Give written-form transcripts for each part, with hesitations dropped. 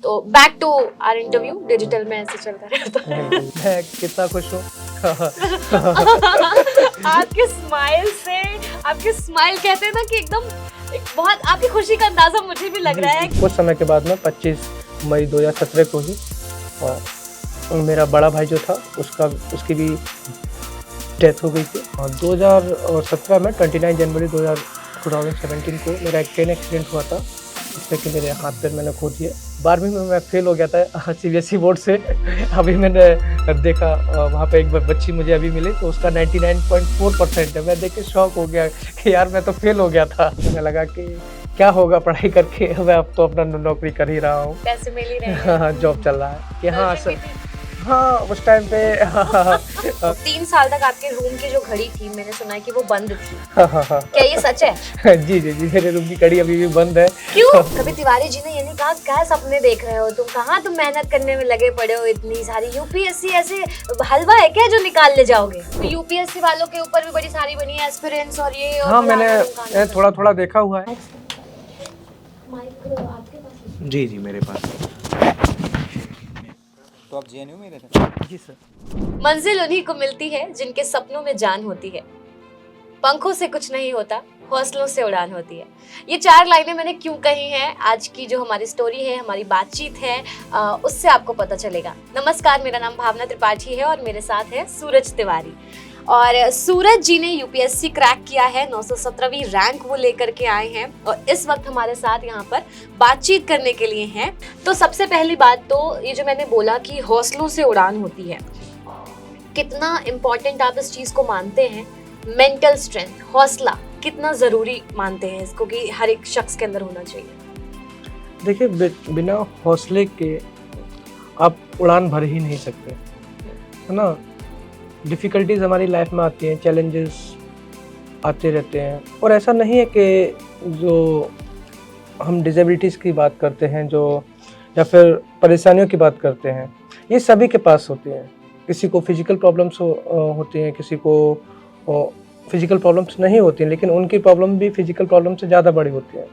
तो back to our interview. Digital में ऐसे चलता रहता है। मैं कितना खुश हूँ। आपके स्माइल कहते हैं ना कि एकदम बहुत आपकी खुशी का अंदाजा मुझे भी लग रहा है। कुछ समय के बाद में 25 मई 2017 को ही मेरा बड़ा भाई जो था उसकी भी डेथ हो गई थी। और 2017 में 29 जनवरी 2017 को मेरा एक ट्रेन एक्सीडेंट हुआ था, जिससे कि मेरे हाथ पैर मैंने खो दिए। 12वीं में मैं फेल हो गया था CBSE बोर्ड से। अभी मैंने देखा वहाँ पे एक बच्ची मुझे अभी मिली तो उसका 99.4% है। मैं देख के शॉक हो गया कि यार मैं तो फेल हो गया था। मुझे लगा कि क्या होगा पढ़ाई करके, मैं अब तो अपना नौकरी कर ही रहा हूँ, पैसे मिल ही रहे हैं। हाँ जॉब चल रहा है कि हाँ सर। हाँ उस टाइम पे 3 साल तक आपके रूम की जो घड़ी थी, मैंने सुना है कि वो बंद थी। हाँ। क्या ये सच है? जी मेरे रूम की घड़ी अभी भी बंद है। क्यों? कभी तिवारी जी ने ये नहीं कहा क्या सपने देख रहे हो तुम, कहाँ तुम मेहनत करने में लगे पड़े हो इतनी सारी? यूपीएससी ऐसे हलवा है क्या जो निकाल ले जाओगे? तो यूपीएससी वालों के ऊपर भी बड़ी सारी बनी है एस्पिरेंट्स और ये। हाँ मैंने थोड़ा देखा हुआ है। जी मेरे पास। तो आप जेएनयू में रहते हैं? जी सर। मंजिल उन्हीं को मिलती है जिनके सपनों में जान होती है। पंखों से कुछ नहीं होता, हौसलों से उड़ान होती है। ये 4 लाइनें मैंने क्यों कही हैं, आज की जो हमारी स्टोरी है, हमारी बातचीत है, उससे आपको पता चलेगा। नमस्कार, मेरा नाम भावना त्रिपाठी है और मेरे साथ है सूरज तिवारी। और सूरज जी ने यूपीएससी क्रैक किया है, 917वीं रैंक वो लेकर के आए हैं और इस वक्त हमारे साथ यहाँ पर बातचीत करने के लिए हैं। तो सबसे पहली बात तो ये जो मैंने बोला कि हौसलों से उड़ान होती है, कितना इम्पोर्टेंट आप इस चीज़ को मानते हैं? मेंटल स्ट्रेंथ, हौसला कितना ज़रूरी मानते हैं इसको कि हर एक शख्स के अंदर होना चाहिए? देखिए बिना हौसले के आप उड़ान भर ही नहीं सकते, है ना। डिफ़िकल्टीज हमारी लाइफ में आती हैं, चैलेंजेस आते रहते हैं और ऐसा नहीं है कि जो हम डिसेबिलिटीज़ की बात करते हैं जो या फिर परेशानियों की बात करते हैं, ये सभी के पास होती हैं। किसी को फिजिकल प्रॉब्लम्स होती हैं, किसी को फिजिकल प्रॉब्लम्स नहीं होती हैं, लेकिन उनकी प्रॉब्लम भी फिजिकल प्रॉब्लम से ज़्यादा बड़ी होती हैं।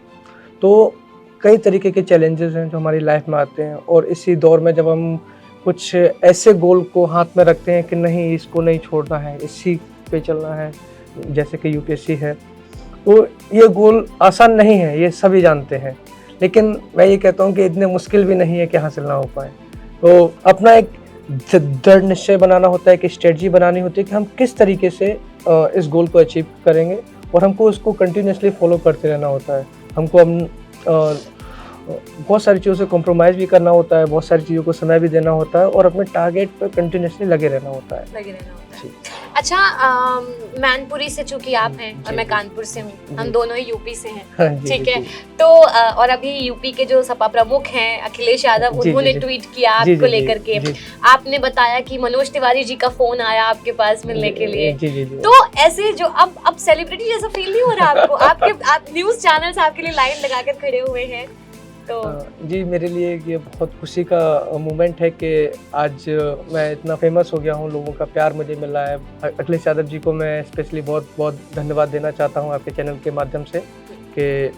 तो कई तरीके के चैलेंजेस हैं जो हमारी लाइफ में आते हैं और इसी दौर में जब हम कुछ ऐसे गोल को हाथ में रखते हैं कि नहीं इसको नहीं छोड़ना है, इसी पे चलना है, जैसे कि यूपीएससी है, तो ये गोल आसान नहीं है, ये सभी जानते हैं। लेकिन मैं ये कहता हूँ कि इतने मुश्किल भी नहीं है कि हासिल ना हो पाए। तो अपना एक दृढ़ निश्चय बनाना होता है, एक स्ट्रेटजी बनानी होती है कि हम किस तरीके से इस गोल को अचीव करेंगे और हमको उसको कंटिन्यूसली फॉलो करते रहना होता है। हमको बहुत सारी चीज़ों से कॉम्प्रोमाइज़ भी करना होता है, बहुत सारी चीज़ों को समय भी देना होता है और अपने टारगेट पर कंटिन्यूसली लगे रहना होता है। अच्छा, मैनपुरी से चूंकि आप हैं और मैं कानपुर से हूँ, हम दोनों ही यूपी से हैं, ठीक है। तो और अभी यूपी के जो सपा प्रमुख हैं अखिलेश यादव, उन्होंने ट्वीट किया आपको लेकर के। आपने बताया कि मनोज तिवारी जी का फोन आया आपके पास मिलने के लिए। तो ऐसे जो अब सेलिब्रिटी जैसा फील नहीं हो रहा आपको? आप न्यूज चैनल्स आपके लिए लाइन लगाकर खड़े हुए हैं तो? जी मेरे लिए ये बहुत खुशी का मोमेंट है कि आज मैं इतना फेमस हो गया हूँ, लोगों का प्यार मुझे मिल रहा है। अखिलेश यादव जी को मैं स्पेशली बहुत धन्यवाद देना चाहता हूँ आपके चैनल के माध्यम से कि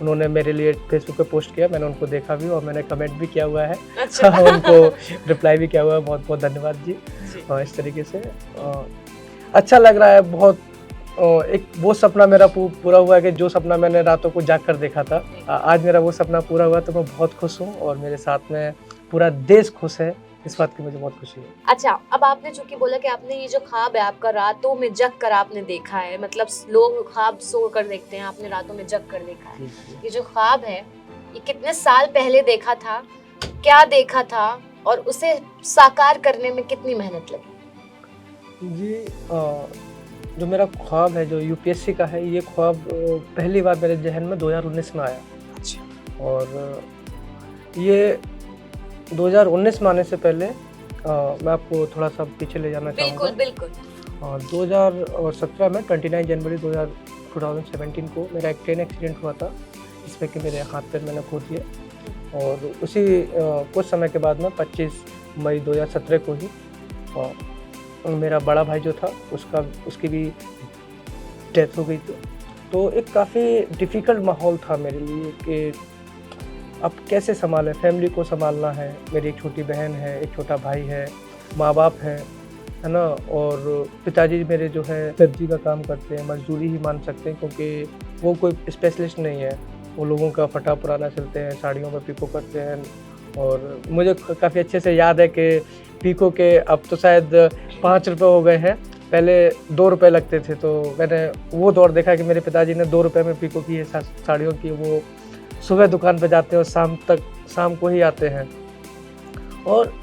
उन्होंने मेरे लिए फेसबुक पे पोस्ट किया, मैंने उनको देखा भी और मैंने कमेंट भी किया हुआ है। अच्छा। उनको रिप्लाई भी किया हुआ है, बहुत धन्यवाद जी। और इस तरीके से अच्छा लग रहा है बहुत। एक वो सपना मेरा पूरा हुआ है कि जो सपना मैंने रातों को जाग कर देखा था, आज मेरा वो सपना पूरा हुआ, तो मैं बहुत खुश हूँ और मेरे साथ में पूरा देश खुश है, इस बात की मुझे बहुत खुशी है। अच्छा, अब आपने चूंकि बोला कि आपने ये जो ख्वाब है आपका रातों में जग कर आपने देखा है, मतलब लोग ख्वाब सो कर देखते हैं, आपने रातों में जग कर देखा है। ये जो ख्वाब है ये कितने साल पहले देखा था, क्या देखा था और उसे साकार करने में कितनी मेहनत लगी? जी जो मेरा ख्वाब है जो यूपीएससी का है, ये ख्वाब पहली बार मेरे जहन में 2019 में आया। अच्छा। और ये 2019 में आने से पहले मैं आपको थोड़ा सा पीछे ले जाना चाहूँगा। बिल्कुल। 2017 में 29 जनवरी 2017 को मेरा एक ट्रेन एक्सीडेंट हुआ था, जिसमें कि मेरे हाथ पैर मैंने खो दिए। और उसी कुछ समय के बाद में 25 मई 2017 को ही मेरा बड़ा भाई जो था उसकी भी डेथ हो गई थी। तो एक काफ़ी डिफ़िकल्ट माहौल था मेरे लिए कि अब कैसे संभालें, फैमिली को संभालना है, मेरी एक छोटी बहन है, एक छोटा भाई है, माँ बाप है ना, और पिताजी मेरे जो है दर्जी का काम करते हैं, मजदूरी ही मान सकते हैं क्योंकि वो कोई स्पेशलिस्ट नहीं है, वो लोगों का फटा पुराना सिलते हैं, साड़ियों में पिको करते हैं। और मुझे काफ़ी अच्छे से याद है कि पिको के अब तो शायद 5 रुपये हो गए हैं, पहले 2 रुपये लगते थे। तो मैंने वो दौर देखा कि मेरे पिताजी ने 2 रुपये में पिको की है साड़ियों की। वो सुबह दुकान पे जाते हैं और शाम को ही आते हैं। और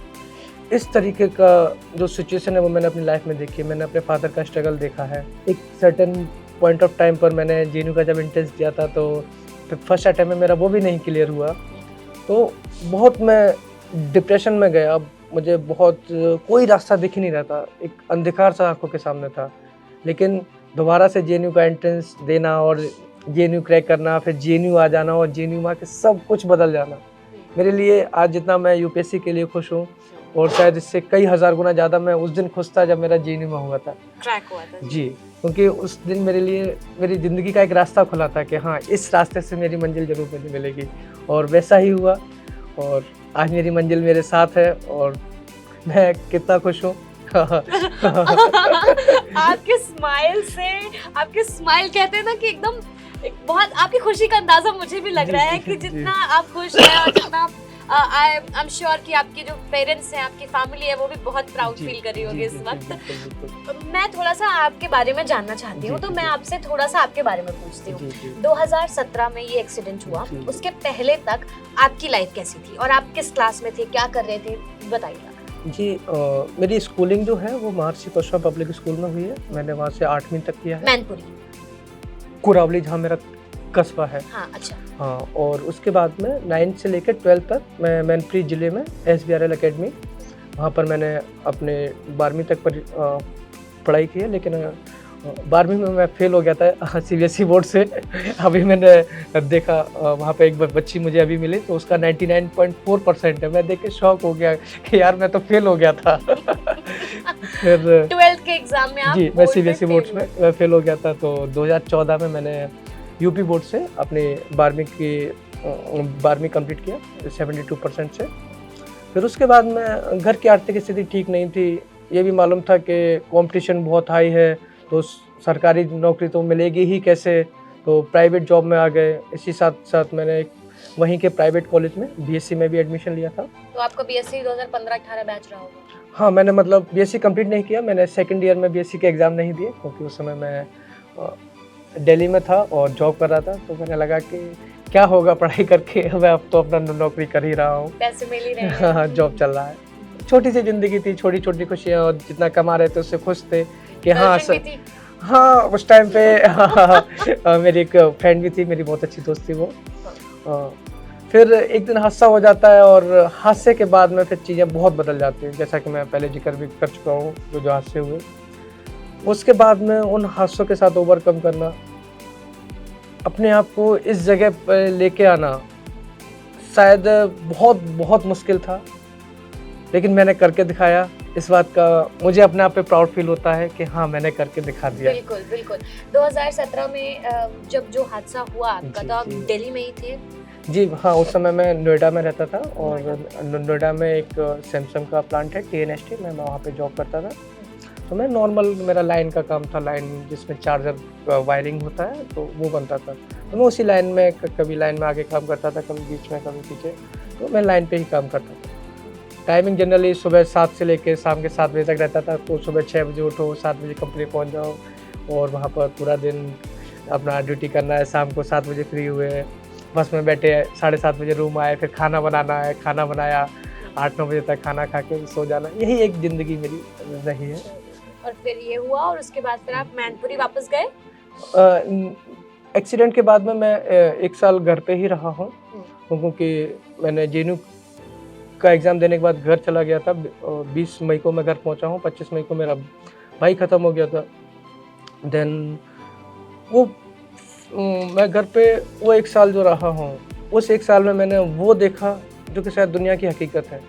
इस तरीके का जो सिचुएशन है वो मैंने अपनी लाइफ में देखी है। मैंने अपने फादर का स्ट्रगल देखा है। एक सर्टेन पॉइंट ऑफ टाइम पर मैंने जेएनयू का जब एंट्रेंस दिया था तो फर्स्ट अटैम्प्ट में मेरा वो भी नहीं क्लियर हुआ, तो बहुत मैं डिप्रेशन में गया। अब मुझे बहुत कोई रास्ता दिख ही नहीं रहा था, एक अंधकार सा आंखों के सामने था। लेकिन दोबारा से जेएनयू का एंट्रेंस देना और जेएनयू क्रैक करना, फिर जेएनयू आ जाना और जेएनयू में आके सब कुछ बदल जाना, मेरे लिए आज जितना मैं यूपीएससी के लिए खुश हूँ और शायद इससे कई हज़ार गुना ज़्यादा मैं उस दिन खुश था जब मेरा जेएनयू में हुआ था, क्रैक हुआ था। जी, क्योंकि उस दिन मेरे लिए मेरी ज़िंदगी का एक रास्ता खुला था कि हाँ, इस रास्ते से मेरी मंजिल ज़रूर मुझे मिलेगी, और वैसा ही हुआ। और आज मेरी मंजिल मेरे साथ है और मैं कितना खुश हूँ। आपके स्माइल कहते हैं ना कि एकदम बहुत आपकी खुशी का अंदाजा मुझे भी लग रहा है कि जितना आप खुश हैं और जितना आई एम श्योर कि आपके जो पेरेंट्स हैं, आपकी फैमिली है, वो भी बहुत प्राउड फील कर रही होगी इस वक्त। मैं थोड़ा सा आपके बारे में जानना चाहती हूँ, तो मैं आपसे थोड़ा सा आपके बारे में पूछती हूँ। 2017 में ये एक्सीडेंट हुआ, उसके पहले तक आपकी लाइफ कैसी थी और आप किस क्लास में थे, क्या कर रहे थे, बताइए। जी, मेरी स्कूलिंग जो है वो महर्षि कुशवा पब्लिक स्कूल में हुई है। मैंने वहाँ से 8वीं तक किया है। मैनपुरी, कुरावली जहाँ मेरा कस्बा है। हाँ, अच्छा। हाँ, और उसके बाद में 9th से लेकर 12th तक मैं मैनपुरी ज़िले में SBRL अकेडमी, वहाँ पर मैंने अपने 12वीं तक पढ़ाई की है। लेकिन 12वीं में मैं फेल हो गया था CBSE बोर्ड से। अभी मैंने देखा वहाँ पे एक बच्ची मुझे अभी मिली तो उसका 99.4% है। मैं देख के शॉक हो गया कि यार मैं तो फेल हो गया था। फिर 12th के एग्जाम में आप जी, मैं CBSE बोर्ड में फेल हो गया था। तो 2014 में मैंने यूपी बोर्ड से अपनी 12वीं कंप्लीट किया 72% से। फिर उसके बाद में घर की आर्थिक स्थिति ठीक नहीं थी, ये भी मालूम था कि कंपटीशन बहुत हाई है, तो सरकारी नौकरी तो मिलेगी ही कैसे, तो प्राइवेट जॉब में आ गए। इसी साथ साथ मैंने वहीं के प्राइवेट कॉलेज में BSc में भी एडमिशन लिया था। तो आपका BSc 2015-18 बैच रहा होगा? हाँ, मैंने मतलब BSc कंप्लीट नहीं किया, मैंने सेकेंड ईयर में BSc के एग्ज़ाम नहीं दिए क्योंकि उस समय मैं दिल्ली में था और जॉब कर रहा था। तो मैंने लगा कि क्या होगा पढ़ाई करके, मैं अब तो अपना नौकरी कर ही रहा हूँ, पैसे मिल ही रहे हैं। हाँ, जॉब चल रहा है। छोटी सी ज़िंदगी थी, छोटी छोटी खुशियाँ, और जितना कमा रहे थे उससे खुश थे कि हाँ हाँ, उस टाइम पे मेरी एक फ्रेंड भी थी, मेरी बहुत अच्छी दोस्त थी वो। फिर एक दिन हादसा हो जाता है और हादसे के बाद में फिर चीज़ें बहुत बदल जाती हैं, जैसा कि मैं पहले जिक्र भी कर चुका हूँ जो हादसे हुए। उसके बाद में उन हादसों के साथ ओवरकम करना, अपने आप को इस जगह पर लेके आना शायद बहुत बहुत मुश्किल था, लेकिन मैंने करके दिखाया। इस बात का मुझे अपने आप पे प्राउड फील होता है कि हाँ, मैंने करके दिखा दिया। बिल्कुल बिल्कुल। 2017 में जब जो हादसा हुआ आपका, तो आप दिल्ली में ही थे? जी हाँ, उस समय मैं नोएडा में रहता था और नोएडा में एक सैमसंग का प्लांट है TNST, मैं वहाँ पे जॉब करता था। तो मैं नॉर्मल, मेरा लाइन का काम था, लाइन जिसमें चार्जर वायरिंग होता है तो वो बनता था। तो मैं उसी लाइन में कभी लाइन में आगे काम करता था, कभी बीच में, कभी पीछे, तो मैं लाइन पे ही काम करता था। टाइमिंग जनरली सुबह 7 से लेकर शाम के 7 बजे तक रहता था। तो सुबह 6 बजे उठो, 7 बजे कंपनी पहुंच जाओ और वहां पर पूरा दिन अपना ड्यूटी करना है। शाम को 7 बजे फ्री हुए, बस में बैठे, 7:30 बजे रूम आए, फिर खाना बनाना है, खाना बनाया, 8-9 बजे तक खाना खा के सो जाना। यही एक ज़िंदगी मेरी रही है। और फिर ये हुआ और उसके बाद फिर आप मैनपुरी वापस गए? एक्सीडेंट के बाद में मैं 1 साल घर पे ही रहा हूँ, क्योंकि मैंने जेएनयू का एग्ज़ाम देने के बाद घर चला गया था। 20 मई को मैं घर पहुँचा हूँ, 25 मई को मेरा भाई ख़त्म हो गया था। देन वो मैं घर पे वो 1 साल जो रहा हूँ, उस 1 साल में मैंने वो देखा जो कि शायद दुनिया की हकीकत है।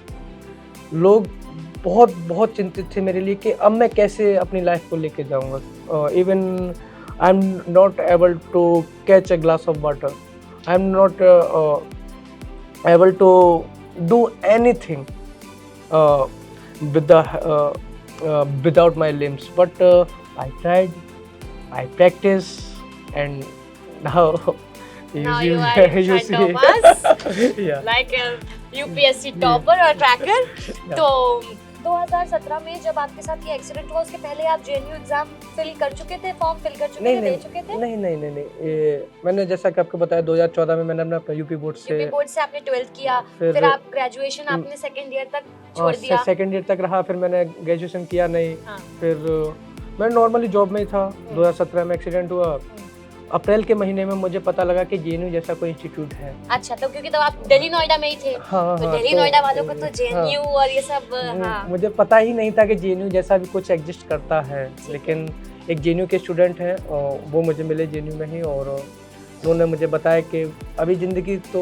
लोग बहुत बहुत चिंतित थे मेरे लिए कि अब मैं कैसे अपनी लाइफ को लेके जाऊँगा। Even I am not able to catch a glass of water, I am not able to do anything with the without my limbs, but I tried, I practiced, and now Now you are in you front of us. yeah. Like UPSC topper और cracker. Yeah. तो 2017 में जब आपके साथ ये accident हुआ उसके पहले आप जेएनयू एग्जाम फिल कर चुके थे, फॉर्म फिल कर चुके थे, दे चुके थे? नहीं, ये मैंने जैसा कि आपको बताया 2014 में मैंने अपना यूपी बोर्ड यूपी बोर्ड से आपने 12th किया, फिर आप ग्रेजुएशन आपने सेकंड ईयर तक छोड़ दिया। सेकेंड ईयर तक रहा, फिर मैंने ग्रेजुएशन किया नहीं। हाँ। फिर मैं नॉर्मली जॉब में ही था। 2017 में एक्सीडेंट हुआ। अप्रैल के महीने में मुझे पता लगा कि जेएनयू जैसा कोई इंस्टीट्यूट है। अच्छा, तो क्योंकि तब आप दिल्ली नोएडा में ही थे। हाँ, तो दिल्ली नोएडा वालों को तो जेएनयू और ये सब हाँ। मुझे पता ही नहीं था कि जेएनयू जैसा भी कुछ एग्जिस्ट करता है, लेकिन एक जेएनयू के स्टूडेंट हैं वो मुझे मिले जेएनयू में ही, और उन्होंने मुझे बताया कि अभी ज़िंदगी तो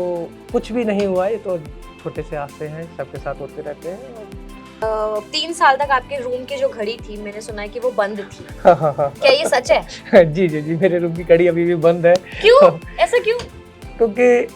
कुछ भी नहीं हुआ है, तो छोटे से हादसे हैं, सबके साथ होते रहते हैं। 3 साल तक आपके रूम की जो घड़ी थी, मैंने सुना है कि वो बंद थी। हाँ। क्या ये सच है? जी, मेरे रूम की घड़ी अभी भी बंद है। क्यों? ऐसा क्यों? क्योंकि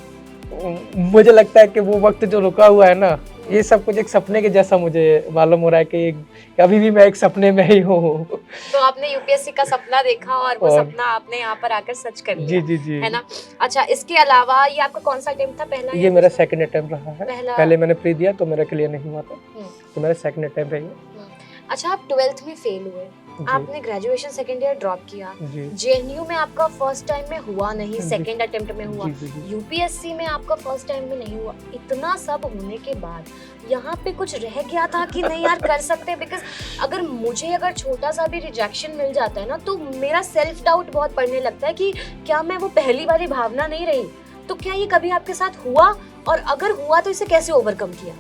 मुझे लगता है कि वो वक्त जो रुका हुआ है ना, ये सब कुछ एक सपने के जैसा मुझे मालूम हो रहा है कि अभी भी मैं एक सपने में ही हूँ। तो आपने यूपीएससी का सपना देखा और वो सपना आपने यहाँ पर आकर सच कर लिया। जी, है ना? अच्छा, इसके अलावा ये आपका कौन सा अटेम्प्ट था? पहला? ये मेरा सेकंड अटेम्प्ट रहा है। पहले मैंने प्री दिया तो मेरा क्लियर नहीं हुआ था, तो मेरा सेकंड अटेम्प्ट है ये। अच्छा, आप 12th में फेल हुए, आपने ग्रेजुएशन सेकंड ईयर ड्रॉप किया, जी। जेएनयू में आपका फर्स्ट टाइम में हुआ नहीं, सेकंड अटेम्प्ट में हुआ, जी। यूपीएससी में आपका फर्स्ट टाइम में नहीं हुआ। इतना सब होने के बाद यहाँ पे कुछ रह गया था कि नहीं यार कर सकते? बिकॉज अगर छोटा सा भी रिजेक्शन मिल जाता है ना, तो मेरा सेल्फ डाउट बहुत बढ़ने लगता है कि क्या मैं वो पहली वाली भावना नहीं रही। तो क्या ये कभी आपके साथ हुआ, और अगर हुआ तो इसे कैसे ओवरकम किया?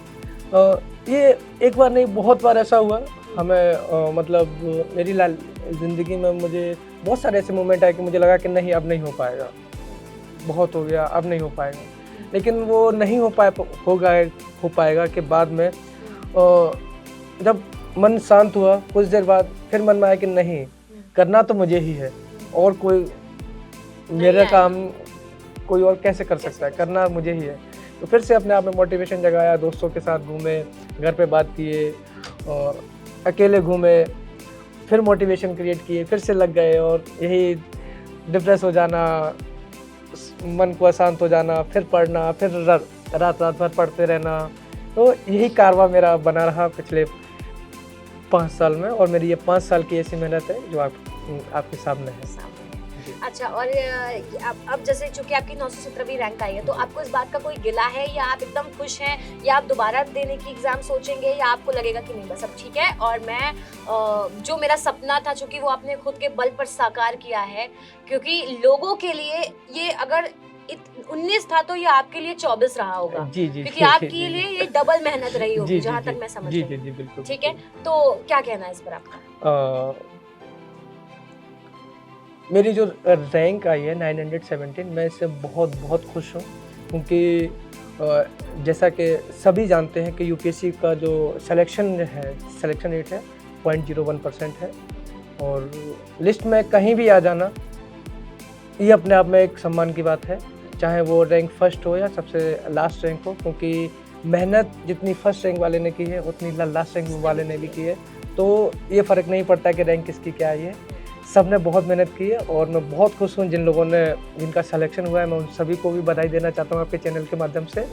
ये एक बार नहीं, बहुत बार ऐसा हुआ हमें। मतलब मेरी ज़िंदगी में मुझे बहुत सारे ऐसे मोमेंट आए कि मुझे लगा कि नहीं, अब नहीं हो पाएगा, बहुत हो गया, अब नहीं हो पाएगा। लेकिन वो नहीं हो पाएगा कि बाद में जब मन शांत हुआ, कुछ देर बाद फिर मन में आया कि नहीं, करना तो मुझे ही है, और कोई मेरा काम कोई और कैसे कर सकता है, करना मुझे ही है। तो फिर से अपने आप में मोटिवेशन जगाया, दोस्तों के साथ घूमे, घर पे बात किए, और अकेले घूमे, फिर मोटिवेशन क्रिएट किए, फिर से लग गए, और यही डिप्रेस हो जाना, मन को अशांत हो जाना, फिर पढ़ना, फिर रात भर पढ़ते रहना। तो यही कारवां मेरा बना रहा पिछले 5 साल में, और मेरी ये 5 साल की ऐसी मेहनत है जो आपके सामने है। अच्छा, और अब जैसे चूंकि आपकी 917वीं रैंक आई है, तो आपको इस बात का कोई गिला है, या आप एकदम खुश हैं, या आप दोबारा देने की एग्जाम सोचेंगे, या आपको लगेगा कि नहीं बस अब ठीक है, और मैं जो मेरा सपना था, चूंकि वो आपने खुद के बल पर साकार किया है, क्योंकि लोगों के लिए ये अगर 19 था तो ये आपके लिए 24 रहा होगा। जी, क्योंकि आपके लिए ये डबल मेहनत रही होगी, जहाँ तक मैं समझ रही हूँ। जी, बिल्कुल। ठीक है, तो क्या कहना है इस पर आपका? मेरी जो रैंक आई है 917, मैं इससे बहुत खुश हूँ, क्योंकि जैसा कि सभी जानते हैं कि यूपीएससी का जो सिलेक्शन रेट है 0.01% है, और लिस्ट में कहीं भी आ जाना ये अपने आप में एक सम्मान की बात है, चाहे वो रैंक फर्स्ट हो या सबसे लास्ट रैंक हो, क्योंकि मेहनत जितनी फर्स्ट रैंक वाले ने की है उतनी लास्ट रैंक वाले ने भी की है। तो ये फ़र्क नहीं पड़ता कि रैंक किसकी क्या आई है, सबने बहुत मेहनत की है, और मैं बहुत खुश हूँ जिनका सिलेक्शन हुआ है। मैं उन सभी को भी बधाई देना चाहता हूँ आपके चैनल के माध्यम से,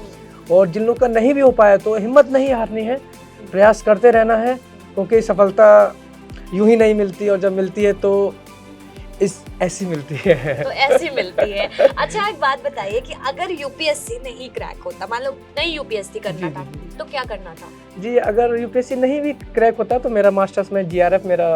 और जिन लोगों का नहीं भी हो पाया तो हिम्मत नहीं हारनी है, प्रयास करते रहना है, क्योंकि सफलता यूं ही नहीं मिलती, और जब मिलती है तो ऐसी मिलती है। तो ऐसी मिलती है। अच्छा, एक बात बताइए कि अगर यूपीएससी नहीं क्रैक होता, मान लो नहीं यूपीएससी करना था, तो क्या करना था? जी, अगर यूपीएससी नहीं भी क्रैक होता तो मेरा मास्टर्स में जीआरएफ मेरा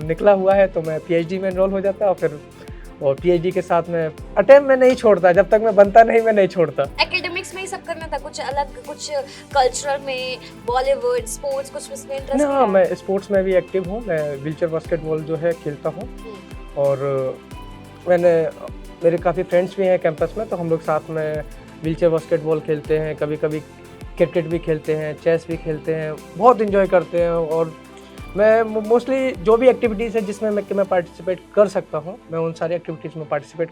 निकला हुआ है, तो मैं पीएचडी में एनरोल हो जाता, और पीएचडी के साथ में अटेम्प्ट में नहीं छोड़ता, जब तक मैं बनता नहीं मैं नहीं छोड़ता। एकेडमिक्स में ही सब करना था, कुछ अलग, कुछ कल्चरल में, बॉलीवुड, स्पोर्ट्स, कुछ उसमें इंटरेस्ट? हाँ, मैं स्पोर्ट्स में भी एक्टिव हूँ, मैं व्हीलचेयर बास्केटबॉल जो है खेलता हूँ, और मेरे काफ़ी फ्रेंड्स भी हैं कैंपस में, तो हम लोग साथ में व्हीलचेयर बास्केटबॉल खेलते हैं, कभी कभी क्रिकेट भी खेलते हैं, चेस भी खेलते हैं, बहुत इन्जॉय करते हैं। और मैं मोस्टली जो भी एक्टिविटीज़ है जिसमें मैं पार्टिसिपेट कर सकता हूँ, मैं उन सारी एक्टिविटीज़ में पार्टिसिपेट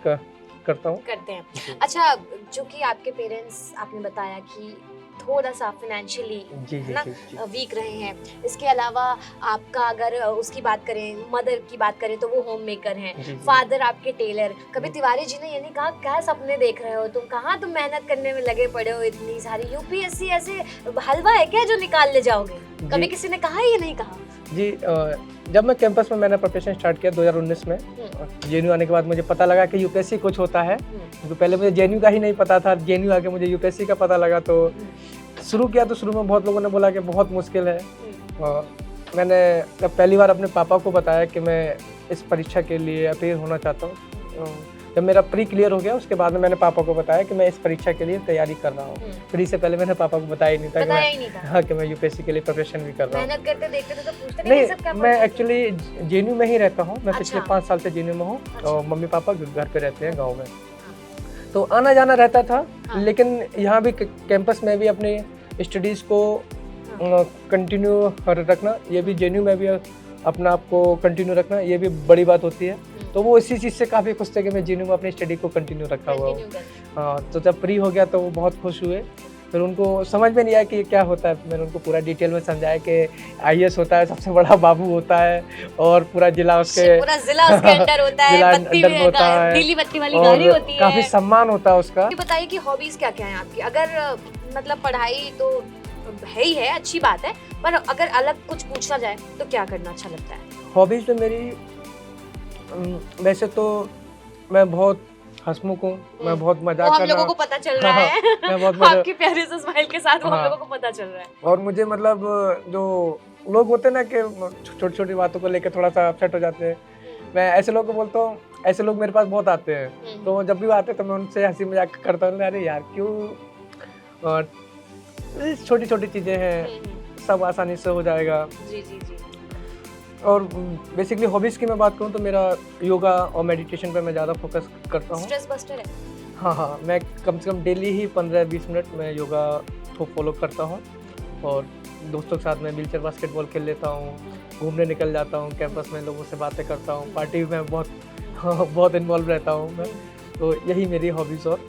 करता हूँ। करते हैं। जी। अच्छा, जो कि आपके पेरेंट्स आपने बताया कि थोड़ा सा फाइनेंशियली जी है जी ना जी जी वीक रहे हैं। इसके अलावा आपका अगर उसकी बात करें, मदर की बात करें तो वो होम मेकर हैं, जी जी फादर आपके टेलर। कभी जी। तिवारी जी ने ये नहीं कहा क्या सपने देख रहे हो तुम, कहाँ तुम मेहनत करने में लगे पड़े हो इतनी सारी, यूपीएससी ऐसे हलवा है क्या जो निकाल ले जाओगे? कभी जी किसी ने कहा ये नहीं कहा? जी जब मैं कैंपस में मैंने प्रिपरेशन स्टार्ट किया 2019 में, जेएनयू आने के बाद मुझे पता लगा कि यूपीएससी कुछ होता है, क्योंकि पहले मुझे जेएनयू का ही नहीं पता था। जेएनयू आके मुझे यूपीएससी का पता लगा, तो शुरू किया तो शुरू में बहुत लोगों ने बोला कि बहुत मुश्किल है। मैंने जब पहली बार अपने पापा को बताया कि मैं इस परीक्षा के लिए अपीयर होना चाहता हूँ, जब मेरा प्री क्लियर हो गया उसके बाद में मैंने पापा को बताया कि मैं इस परीक्षा के लिए तैयारी कर रहा हूँ। प्री से पहले मैंने पापा को बताया ही नहीं था बताया ही नहीं था। हाँ कि मैं यूपीएससी के लिए प्रिपरेशन भी कर रहा हूँ। मेहनत करते देखते थे तो पूछते नहीं सब क्या नहीं, मैं पढ़ते थे? एक्चुअली जेएनयू में ही रहता हूँ। मैं पिछले अच्छा। 5 साल से जेएनयू में हूँ अच्छा। और मम्मी पापा घर पे रहते हैं गाँव में, तो आना जाना रहता था। हाँ। लेकिन यहाँ भी कैंपस में भी अपनी स्टडीज़ को कंटिन्यू रखना, ये भी जेएनयू में भी अपना आप को कंटिन्यू रखना, ये भी बड़ी बात होती है। तो वो इसी चीज़ से काफ़ी खुश थे कि मैं जेएनयू में अपनी स्टडी को कंटिन्यू रखा हुआ हूँ। Continue कर। हाँ, तो जब प्री हो गया तो वो बहुत खुश हुए। फिर उनको समझ में नहीं आया कि ये क्या होता है। मैंने उनको पूरा डिटेल में समझाया कि आईएएस होता है, सबसे बड़ा बाबू होता है और पूरा जिला उसके पूरा जिला उसके अंडर होता है, जिला बत्ती अंडर में होता है नीली बत्ती वाली और गाड़ी होती है। काफ़ी सम्मान होता है उसका। ये बताइए कि हॉबीज क्या क्या हैं आपकी? अगर मतलब पढ़ाई तो है ही है, अच्छी बात है, पर अगर अलग कुछ पूछना जाए तो क्या करना अच्छा लगता है? हॉबीज़ में मेरी वैसे तो मैं बहुत हंसमुख हूँ, मैं बहुत वो मजाक हम करना। लोगों को पता चल रहा हाँ, है। मैं बहुत मजा आपके प्यारे से स्माइल के साथ वो हम हाँ। लोगों को पता चल रहा है। और मुझे मतलब जो लोग होते हैं ना कि छोटी छोटी बातों को लेकर थोड़ा सा अपसेट हो जाते हैं, मैं ऐसे लोगों को बोलता हूँ, ऐसे लोग मेरे पास बहुत आते हैं। तो जब भी वो आते हैं तो मैं उनसे हंसी मजाक करता हूँ, अरे यार क्यों, और छोटी छोटी चीज़ें हैं, सब आसानी से हो जाएगा। जी जी जी। और बेसिकली हॉबीज़ की मैं बात करूँ तो मेरा योगा और मेडिटेशन पे मैं ज़्यादा फोकस करता हूँ। स्ट्रेस बस्टर है। हाँ, मैं कम से कम डेली ही 15-20 मिनट मैं योगा को फॉलो करता हूँ और दोस्तों के साथ मैं व्हीलचेयर बास्केटबॉल खेल लेता हूँ, घूमने निकल जाता हूँ, कैंपस में लोगों से बातें करता हूँ, पार्टी में बहुत इन्वॉल्व रहता हूँ मैं। तो यही मेरी हॉबीज़ और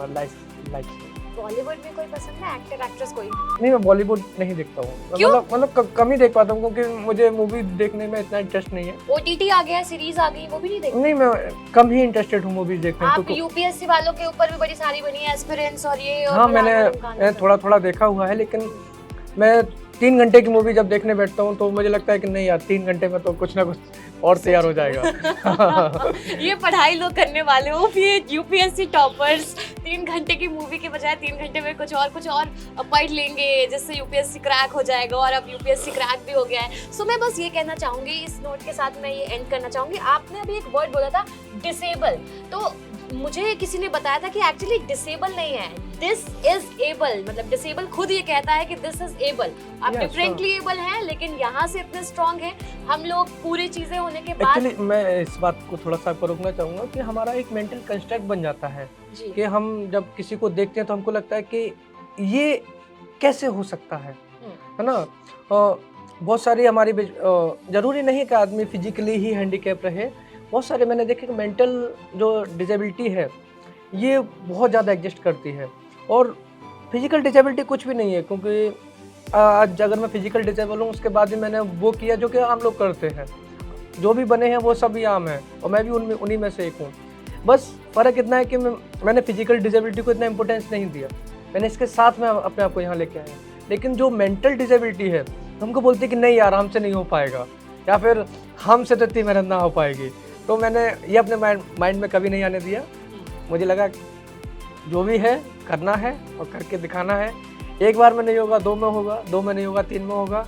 लाइफ। बॉलीवुड में कोई पसंद है, एक्टर एक्ट्रेस कोई? नहीं, मैं बॉलीवुड नहीं देखता हूँ, क्यों? मतलब कम ही देख पाता हूँ, क्योंकि मुझे मूवी देखने में इतना इंटरेस्ट नहीं है। ओटीटी आ गया है, सीरीज आ गई, वो भी नहीं देखते? नहीं, मैं कम ही इंटरेस्टेड हूँ मूवीज देखने में। आप यूपीएससी वालों के ऊपर भी बड़ी सारी बनी है, एस्पिरेंट्स और ये और हाँ, फलाना मैंने ढिमकाना। थोड़ा थोड़ा देखा हुआ है, लेकिन मैं 3 घंटे की मूवी जब देखने बैठता हूँ तो मुझे लगता है कि नहीं यार, 3 घंटे में तो कुछ ना कुछ और तैयार हो जाएगा। ये पढ़ाई लोग करने वाले हो, फिर यूपीएससी टॉपर्स 3 घंटे की मूवी के बजाय 3 घंटे में कुछ और पढ़ लेंगे जिससे यूपीएससी क्रैक हो जाएगा, और अब यूपीएससी क्रैक भी हो गया है। सो मैं बस ये कहना चाहूंगी, इस नोट के साथ मैं ये एंड करना चाहूंगी। आपने अभी एक वर्ड बोला था डिसेबल, तो मुझे किसी ने बताया था कि एक्चुअली डिसेबल नहीं है, दिस इज एबल। मतलब डिसेबल खुद ये कहता है कि दिस इज एबल। आप Yes, डिफरेंटली एबल हैं, लेकिन यहाँ से इतने स्ट्रांग हैं हम लोग, पूरी चीजें होने के बाद। एक्चुअली मैं इस बात को थोड़ा सा आपको रोकना चाहूँगा कि हमारा एक मेंटल कंस्ट्रक्ट बन जाता है जी। कि हम जब किसी को देखते हैं तो हमको लगता है कि ये कैसे हो सकता है ना। बहुत सारी हमारी ज़रूरी नहीं कि आदमी फिजिकली ही हैंडीकैप रहे, बहुत सारे मैंने देखे कि मेंटल जो डिसेबिलिटी है ये बहुत ज़्यादा एग्जिस्ट करती है, और फिजिकल डिसेबिलिटी कुछ भी नहीं है, क्योंकि आज अगर मैं फिजिकल डिसेबल हूँ उसके बाद भी मैंने वो किया जो कि आम लोग करते हैं, जो भी बने हैं वो सभी आम हैं, और मैं भी उन्हीं में से एक हूँ। बस फ़र्क इतना है कि मैंने फिजिकल डिसेबिलिटी को इतना इंपॉर्टेंस नहीं दिया, मैंने इसके साथ में अपने आप को यहाँ लेके आया। लेकिन जो मेंटल डिसेबिलिटी है हमको बोलती है कि नहीं यार, हमसे नहीं हो पाएगा, या फिर हमसे तो इतनी मेहनत ना हो पाएगी। तो मैंने ये अपने माइंड में कभी नहीं आने दिया। मुझे लगा जो भी है करना है और करके दिखाना है। एक बार में नहीं होगा, 2 में होगा, 2 में नहीं होगा, 3 में होगा,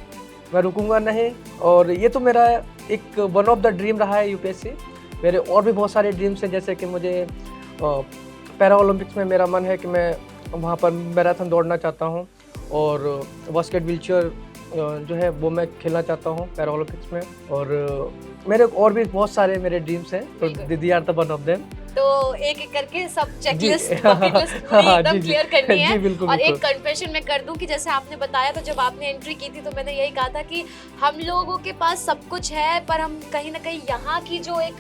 मैं रुकूंगा नहीं। और ये तो मेरा एक वन ऑफ द ड्रीम रहा है यूपीएससी। मेरे और भी बहुत सारे ड्रीम्स हैं, जैसे कि मुझे पैरा ओलंपिक्स में मेरा मन है कि मैं वहाँ पर मैराथन दौड़ना चाहता हूँ, और बास्केट व्हीलचेयर जो है वो मैं खेलना चाहता हूँ पैरा ओलंपिक्स में। और मेरे और भी बहुत सारे मेरे ड्रीम्स हैं, तो दीदी are the one of them. तो एक एक करके सब चेकलिस्ट जी। बकेट लिस्ट पूरी हाँ, एकदम जी, जी। क्लियर करनी है। जी, बिल्कुल, और एक बिल्कुल। कन्फेशन मैं कर दूं कि जैसे आपने बताया, तो जब आपने एंट्री की थी तो मैंने यही कहा था कि हम लोगों के पास सब कुछ है, पर हम कहीं ना कहीं यहाँ की जो एक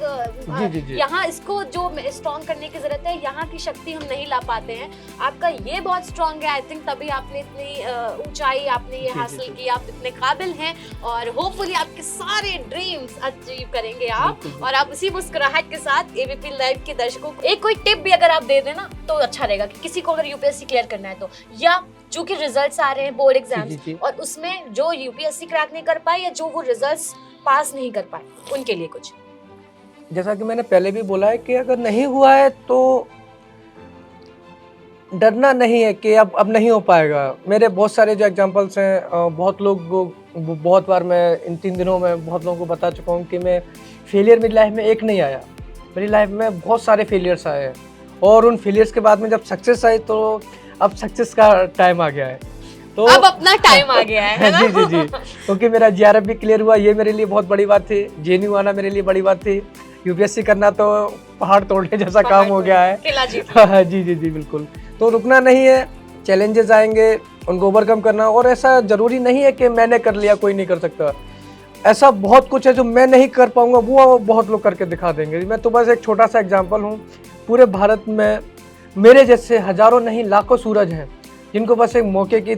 जी, जी, जी। यहाँ इसको जो स्ट्रॉन्ग करने की जरूरत है, यहाँ की शक्ति हम नहीं ला पाते हैं। आपका ये बहुत स्ट्रॉन्ग है, आई थिंक तभी आपने इतनी ऊंचाई आपने ये जी, हासिल जी। की, आप इतने काबिल हैं और होपफुली आपके सारे ड्रीम्स अचीव करेंगे आप। बिल्कुल। और आप उसी मुस्कुराहट के साथ एबीपी लाइव के दर्शकों को एक कोई टिप भी अगर आप दे देना तो अच्छा रहेगा कि किसी को अगर यूपीएससी क्लियर करना है तो, या चूंकि रिजल्ट्स आ रहे हैं बोर्ड एग्जाम्स जी, जी। और उसमें जो यूपीएससी क्रैक नहीं कर पाए या जो वो रिजल्ट्स पास नहीं कर पाए, उनके लिए कुछ। जैसा कि मैंने पहले भी बोला है कि अगर नहीं हुआ है तो डरना नहीं है कि अब नहीं हो पाएगा। मेरे बहुत सारे जो एग्जांपल्स हैं, बहुत लोग बहुत बार मैं इन 3 दिनों में बहुत लोगों को बता चुका हूँ कि मैं फेलियर मेरी लाइफ में एक नहीं आया, मेरी लाइफ में बहुत सारे फेलियर्स आए हैं और उन फेलियर्स के बाद में जब सक्सेस आई तो अब सक्सेस का टाइम आ गया है। तो अब अपना टाइम आ गया है ना? जी जी जी, क्योंकि मेरा जीआरएफ भी क्लियर हुआ, ये मेरे लिए बहुत बड़ी बात थी। जेएनयू आना मेरे लिए बड़ी बात थी। यूपीएससी करना तो पहाड़ तोड़ने जैसा काम हो गया है। किला जीत। जी जी जी बिल्कुल। तो रुकना नहीं है, चैलेंजेस आएंगे, उनको ओवरकम करना। और ऐसा जरूरी नहीं है कि मैंने कर लिया कोई नहीं कर सकता। ऐसा बहुत कुछ है जो मैं नहीं कर पाऊंगा, वो बहुत लोग करके दिखा देंगे। मैं तो बस एक छोटा सा एग्जांपल हूँ। पूरे भारत में मेरे जैसे हजारों नहीं लाखों सूरज हैं जिनको बस एक मौके की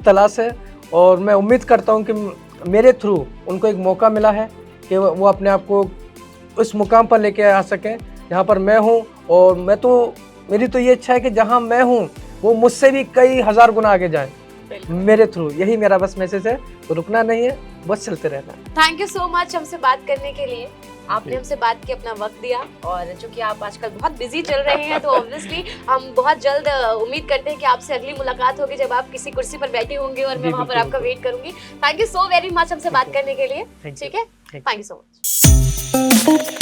तलाश है, और मैं उम्मीद करता हूँ कि मेरे थ्रू उनको एक मौका मिला है कि वो अपने आप को उस मुकाम पर लेके आ सकें जहाँ पर मैं हूँ। और मेरी तो ये इच्छा है कि जहाँ मैं हूँ वो मुझसे भी कई हजार गुना आगे जाए मेरे थ्रू। यही मेरा बस मैसेज है। तो रुकना नहीं है, बस चलते रहना है। थैंक यू सो मच हमसे बात करने के लिए। आपने हमसे बात की, अपना वक्त दिया, और चूंकि आप आजकल बहुत बिजी चल रहे हैं तो ऑब्वियसली हम बहुत जल्द उम्मीद करते हैं कि आपसे अगली मुलाकात होगी जब आप किसी कुर्सी पर बैठे होंगे और मैं वहाँ पर आपका वेट करूंगी। Thank you so very much हमसे बात करने के लिए। ठीक है, थैंक यू सो मच।